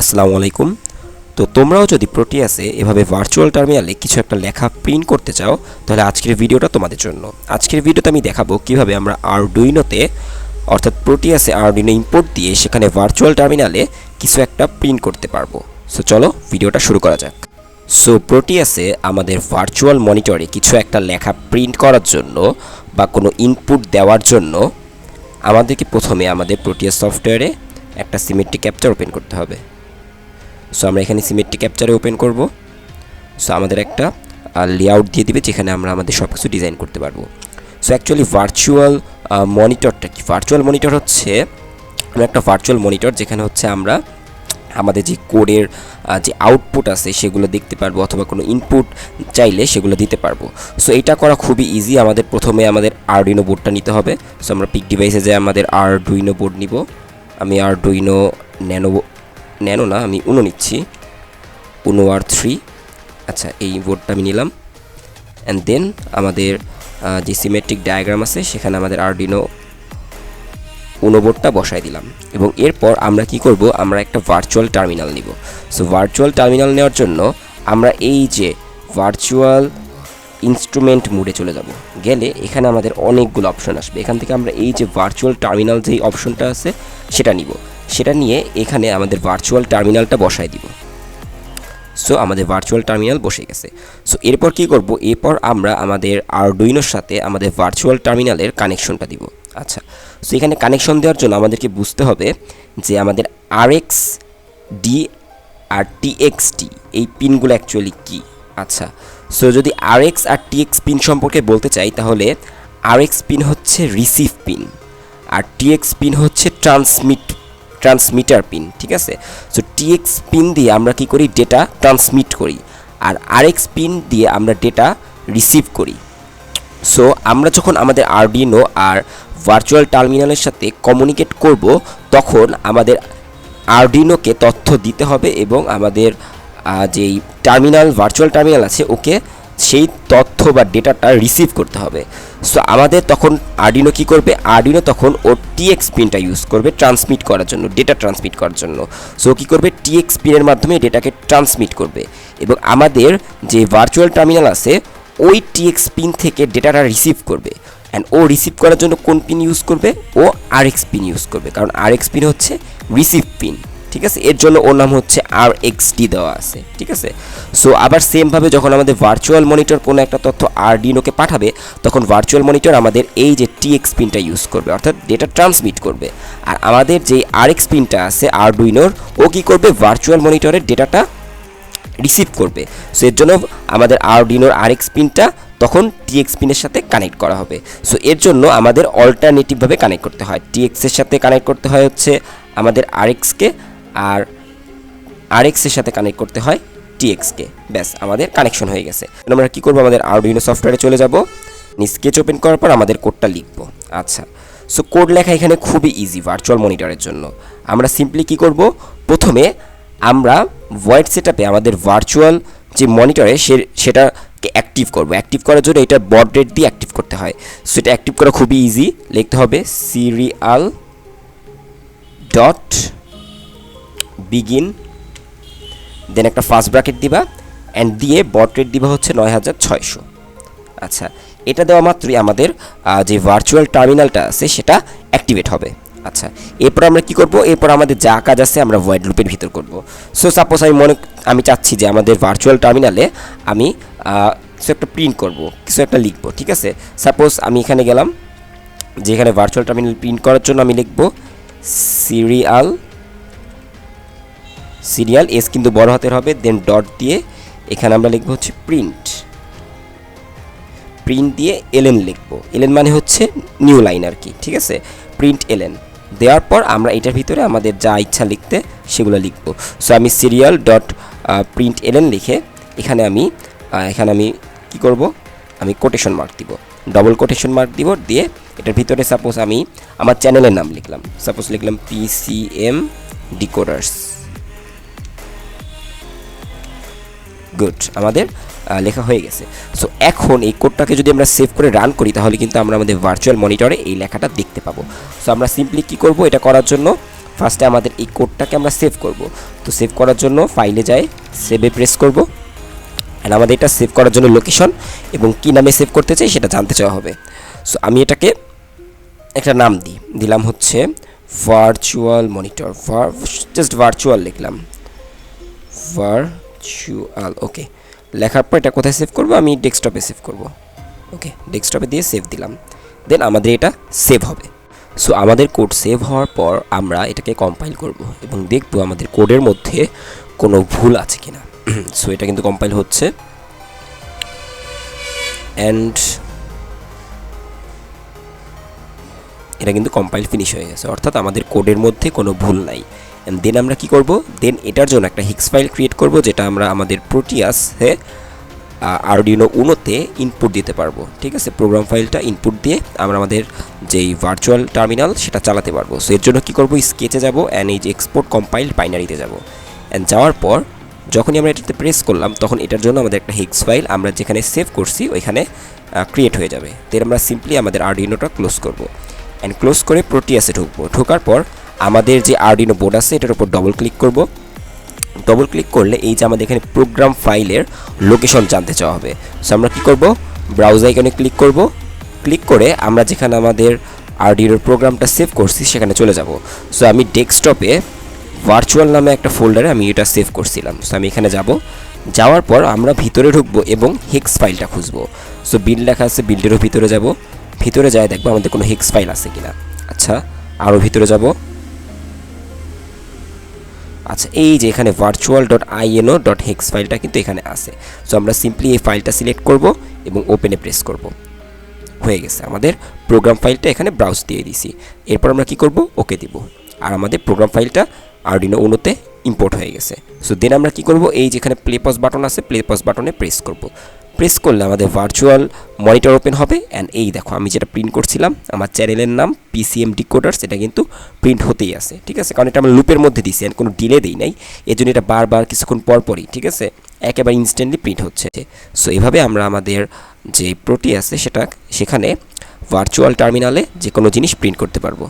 আসসালামু আলাইকুম। তো তোমরাও যদি প্রোটিয়াসে এভাবে ভার্চুয়াল টার্মিনালে কিছু একটা লেখা প্রিন্ট করতে চাও, তাহলে আজকের ভিডিওটা তোমাদের জন্য। আজকের ভিডিওতে আমি দেখাবো কিভাবে আমরা আরডুইনোতে অর্থাৎ প্রোটিয়াসে আরডুইনো ইম্পোর্ট দিয়ে সেখানে ভার্চুয়াল টার্মিনালে কিছু একটা প্রিন্ট করতে পারবো। সো চলো ভিডিওটা শুরু করা যাক। সো প্রোটিয়াসে আমাদের ভার্চুয়াল মনিটরে কিছু একটা লেখা প্রিন্ট করার জন্য বা কোনো ইনপুট দেওয়ার জন্য আমাদেরকে প্রথমে আমাদের প্রোটিয়াস সফটওয়্যারে একটা সিমেট্রিক ক্যাপচার ওপেন করতে হবে। সো আমরা এখানে সিমেট্রিক ক্যাপচারে ওপেন করব। সো আমাদের একটা লেআউট দিয়ে দিবে যেখানে আমরা আমাদের সব কিছু ডিজাইন করতে পারবো। সো অ্যাকচুয়ালি ভার্চুয়াল মনিটরটা কি? ভার্চুয়াল মনিটর হচ্ছে একটা ভার্চুয়াল মনিটর যেখানে হচ্ছে আমরা আমাদের যে কোডের যে আউটপুট আছে সেগুলো দেখতে পারবো, অথবা কোনো ইনপুট চাইলে সেগুলো দিতে পারবো। সো এটা করা খুবই ইজি। আমাদের প্রথমে আমাদের আরডুইনো বোর্ডটা নিতে হবে। সো আমরা পিক ডিভাইসে যে আমাদের আরডুইনো বোর্ড নিব। আমি আরডুইনো ন্যানো না, আমি উনো নিচ্ছি, উনো R3। আচ্ছা, এই বোর্ডটা আমি নিলাম। অ্যান্ড দেন আমাদের যে সিমেট্রিক ডায়াগ্রাম আছে সেখানে আমাদের আরডুইনো উনো বোর্ডটা বসাই দিলাম। এবং এরপর আমরা কি করব, আমরা একটা ভার্চুয়াল টার্মিনাল নিব। সো ভার্চুয়াল টার্মিনাল নেওয়ার জন্য আমরা এই যে ভার্চুয়াল ইনস্ট্রুমেন্ট মোডে চলে যাব। গেলে এখানে আমাদের অনেকগুলো অপশন আসবে। এখান থেকে আমরা এই যে ভার্চুয়াল টার্মিনাল যেই অপশনটা আছে সেটা নিব। সেটা নিয়ে এখানে আমাদের ভার্চুয়াল টার্মিনালটা বসাই দিব। সো আমাদের ভার্চুয়াল টার্মিনাল বসে গেছে। সো এরপর কি করব, এরপর আমরা আমাদের আরডুইনোর সাথে আমাদের ভার্চুয়াল টার্মিনালের কানেকশনটা দিব। আচ্ছা, সো এখানে কানেকশন দেওয়ার জন্য আমাদেরকে বুঝতে হবে যে আমাদের RxD আর TXT এই পিনগুলো অ্যাকচুয়ালি কী। আচ্ছা, সো যদি Rx আর TX পিন সম্পর্কে বলতে চাই, তাহলে Rx পিন হচ্ছে রিসিভ পিন আর TX পিন হচ্ছে ট্রান্সমিটার পিন। ঠিক আছে? সো TX পিন দিয়ে আমরা কি করি, ডেটা ট্রান্সমিট করি, আর RX পিন দিয়ে আমরা ডেটা রিসিভ করি। সো আমরা যখন আমাদের আরডুইনো আর ভার্চুয়াল টার্মিনালের সাথে কমিউনিকেট করব, তখন আমাদের আরডুইনোকে তথ্য দিতে হবে এবং আমাদের যেই ভার্চুয়াল টার্মিনাল আছে ওকে সেই তথ্য বা ডেটাটা রিসিভ করতে হবে। সো আমাদের তখন আরডুইনো কী করবে, আরডুইনো তখন ওর TX পিনটা ইউজ করবে ট্রান্সমিট করার জন্য, ডেটা ট্রান্সমিট করার জন্য। সো কী করবে, TX পিনের মাধ্যমে ডেটাকে ট্রান্সমিট করবে এবং আমাদের যে ভার্চুয়াল টার্মিনাল আছে ওই TX পিন থেকে ডেটাটা রিসিভ করবে। অ্যান্ড ও রিসিভ করার জন্য কোন পিন ইউজ করবে, ও RX পিন ইউজ করবে, কারণ RX পিন হচ্ছে রিসিভ পিন। ঠিক আছে? এর জন্য ওর নাম হচ্ছে RxD দেওয়া আছে। ঠিক আছে? সো আবার সেমভাবে যখন আমাদের ভার্চুয়াল মনিটর কোনো একটা তথ্য আরডুইনোকে পাঠাবে, তখন ভার্চুয়াল মনিটর আমাদের এই যে TX পিনটা ইউজ করবে, অর্থাৎ ডেটা ট্রান্সমিট করবে। আর আমাদের যে RX পিনটা আছে আরডুইনোর, ও কী করবে, ভার্চুয়াল মনিটরের ডেটাটা রিসিভ করবে। সো এর জন্য আমাদের আরডুইনোর RX পিনটা তখন TX পিনের সাথে কানেক্ট করা হবে। সো এর জন্য আমাদের অল্টারনেটিভভাবে কানেক্ট করতে হয়। TX এর সাথে কানেক্ট করতে হয় হচ্ছে আমাদের RX-কে, আর RX এর সাথে কানেক্ট করতে হয় TX-কে। ব্যাস, আমাদের কানেকশন হয়ে গেছে। আমরা কী করবো, আমাদের আরডুইনো সফটওয়্যারে চলে যাব। স্কেচ ওপেন করার পর আমাদের কোডটা লিখব। আচ্ছা, সো কোড লেখা এখানে খুবই ইজি ভার্চুয়াল মনিটরের জন্য। আমরা সিম্পলি কী করব, প্রথমে আমরা ভয়েড সেটআপে আমাদের ভার্চুয়াল যে মনিটরে সেটাকে অ্যাক্টিভ করব। অ্যাক্টিভ করার জন্য এটা বড রেট দিয়ে অ্যাক্টিভ করতে হয়। সো এটা অ্যাক্টিভ করা খুবই ইজি। লিখতে হবে সিরিয়াল ডট বিগিন, দেন একটা ফার্স্ট ব্র্যাকেট দিবা, অ্যান্ড দিয়ে বড রেট দিবা হচ্ছে 9600। আচ্ছা, এটা দেওয়া মাত্রই আমাদের যে ভার্চুয়াল টার্মিনালটা আছে সেটা অ্যাক্টিভেট হবে। আচ্ছা, এরপর আমরা কি করব, এরপর আমাদের যা কাজ আছে আমরা ভয়েড লুপের ভিতর করব। সো সাপোজ আমি চাচ্ছি যে আমাদের ভার্চুয়াল টার্মিনালে আমি কিছু একটা প্রিন্ট করব, কিছু একটা লিখব। ঠিক আছে? সাপোজ আমি এখানে গেলাম, যেখানে ভার্চুয়াল টার্মিনাল প্রিন্ট করার জন্য আমি লিখব সিরিয়াল এস কিন্তু বড় হাতের হবে, দেন ডট দিয়ে এখানে আমরা লিখব হচ্ছে প্রিন্ট দিয়ে এলএন লিখব। এলএন মানে হচ্ছে নিউ লাইন আর কি। ঠিক আছে? প্রিন্ট এলএন দেওয়ার পর আমরা এটার ভিতরে আমাদের যা ইচ্ছা লিখতে সেগুলো লিখব। সো আমি সিরিয়াল ডট প্রিন্ট এলএন লিখে এখানে আমি কি করব, আমি কোটেশন মার্ক দিব, ডবল কোটেশন মার্ক দিব। দিয়ে এটার ভিতরে সাপোজ আমি আমার চ্যানেলের নাম লিখলাম, সাপোজ লিখলাম PCM ডিকোডার্স। গুড, আমাদের লেখা হয়ে গেছে। সো এখন এই কোডটাকে যদি আমরা সেভ করে রান করি, তাহলে কিন্তু আমরা আমাদের ভার্চুয়াল মনিটরে এই লেখাটা দেখতে পাবো। সো আমরা সিম্পলি কী করব, এটা করার জন্য ফার্স্টে আমাদের এই কোডটাকে আমরা সেভ করব। তো সেভ করার জন্য ফাইলে যাই, সেভে প্রেস করব, অ্যান্ড আমাদের এটা সেভ করার জন্য লোকেশন এবং কী নামে সেভ করতে চাই সেটা জানতে চাওয়া হবে। সো আমি এটাকে একটা নাম দিলাম হচ্ছে ভার্চুয়াল মনিটর, জাস্ট ভার্চুয়াল লিখলাম, ভার্চুয়াল। ওকে, লেখার পর এটা কোথায় সেভ করব? আমি ডেস্কটপে সেভ করব। ওকে, ডেস্কটপে দিয়ে সেভ দিলাম, দেন আমাদের এটা সেভ হবে। সো আমাদের কোড সেভ হওয়ার পর আমরা এটাকে কম্পাইল করব এবং দেখব আমাদের কোডের মধ্যে কোনো ভুল আছে কিনা। সো এটা কিন্তু কম্পাইল হচ্ছে, অ্যান্ড এটা কিন্তু কম্পাইল ফিনিশ হয়ে গেছে, অর্থাৎ আমাদের কোডের মধ্যে কোনো ভুল নাই। অ্যান্ড দেন আমরা কি করব? দেন এটার জন্য একটা হিক্স ফাইল ক্রিয়েট করব, যেটা আমরা আমাদের প্রোটিয়াসে আরডুইনো উনোতে ইনপুট দিতে পারবো। ঠিক আছে, প্রোগ্রাম ফাইলটা ইনপুট দিয়ে আমরা আমাদের যেই ভার্চুয়াল টার্মিনাল সেটা চালাতে পারবো। সো এর জন্য কী করবো? স্কেচে যাব, অ্যান্ড এই যে এক্সপোর্ট কম্পাইল বাইনারিতে যাব, অ্যান্ড যাওয়ার পর যখনই আমরা এটাতে প্রেস করলাম তখন এটার জন্য আমাদের একটা হিক্স ফাইল আমরা যেখানে সেভ করছি ওইখানে ক্রিয়েট হয়ে যাবে। তো আমরা সিম্পলি আমাদের আরডুইনোটা ক্লোজ করব, অ্যান্ড ক্লোজ করে প্রোটিয়াসে ঢুকবো। ঢোকার পর আমাদের যে আরডুইনো বোর্ড আছে এটার উপর ডবল ক্লিক করব। ডবল ক্লিক করলে এই যে আমাদের এখানে প্রোগ্রাম ফাইলের লোকেশন জানতে চাওয়া হবে। সো আমরা কী করব? ব্রাউজ আইকনে ক্লিক করব, ক্লিক করে আমরা যেখানে আমাদের আরডুইনোর প্রোগ্রামটা সেভ করছি সেখানে চলে যাব। সো আমি ডেস্কটপে ভার্চুয়াল নামে একটা ফোল্ডারে আমি এটা সেভ করছিলাম। সো আমি এখানে যাব, যাওয়ার পর আমরা ভিতরে ঢুকবো এবং হেক্স ফাইলটা খুঁজবো। সো বিল্ড লেখা আছে, বিল্ডেরও ভিতরে যাব, ভিতরে যাই দেখবো আমাদের কোনো হেক্স ফাইল আছে কিনা। আচ্ছা, আরও ভিতরে যাব। আচ্ছা, এই যে এখানে virtual.ino.hex ফাইলটা কিন্তু এখানে আছে। সো আমরা সিম্পলি এই ফাইলটা সিলেক্ট করব এবং ওপেনে প্রেস করব। হয়ে গেছে, আমাদের প্রোগ্রাম ফাইলটা এখানে ব্রাউজ দিয়ে দিছি। এরপর আমরা কি করব? ওকে দিব, আর আমাদের প্রোগ্রাম ফাইলটা আরডুইনো উনোতে ইম্পোর্ট হয়ে গেছে। সো দেন আমরা কি করব? এই যেখানে প্লে পজ বাটন আছে, প্লে পজ বাটনে প্রেস করব। প্রেস করলে আমাদের ভার্চুয়াল মনিটর ওপেন হবে, অ্যান্ড এই দেখো আমি যেটা প্রিন্ট করছিলাম আমার চ্যানেলের নাম পিসিএম ডিকোডার্স, এটা কিন্তু প্রিন্ট হতেই আছে। ঠিক আছে, কারণ এটা আমরা লুপের মধ্যে দিছি, অ্যান্ড কোনো ডিলে দিই নাই, এই জন্য এটা বারবার কিছুক্ষণ পরপরই ঠিক আছে একেবারে ইনস্ট্যান্টলি প্রিন্ট হচ্ছে। সো এভাবে আমরা আমাদের যে প্রোটি আছে সেখানে ভার্চুয়াল টার্মিনালে যে কোনো জিনিস প্রিন্ট করতে পারবো।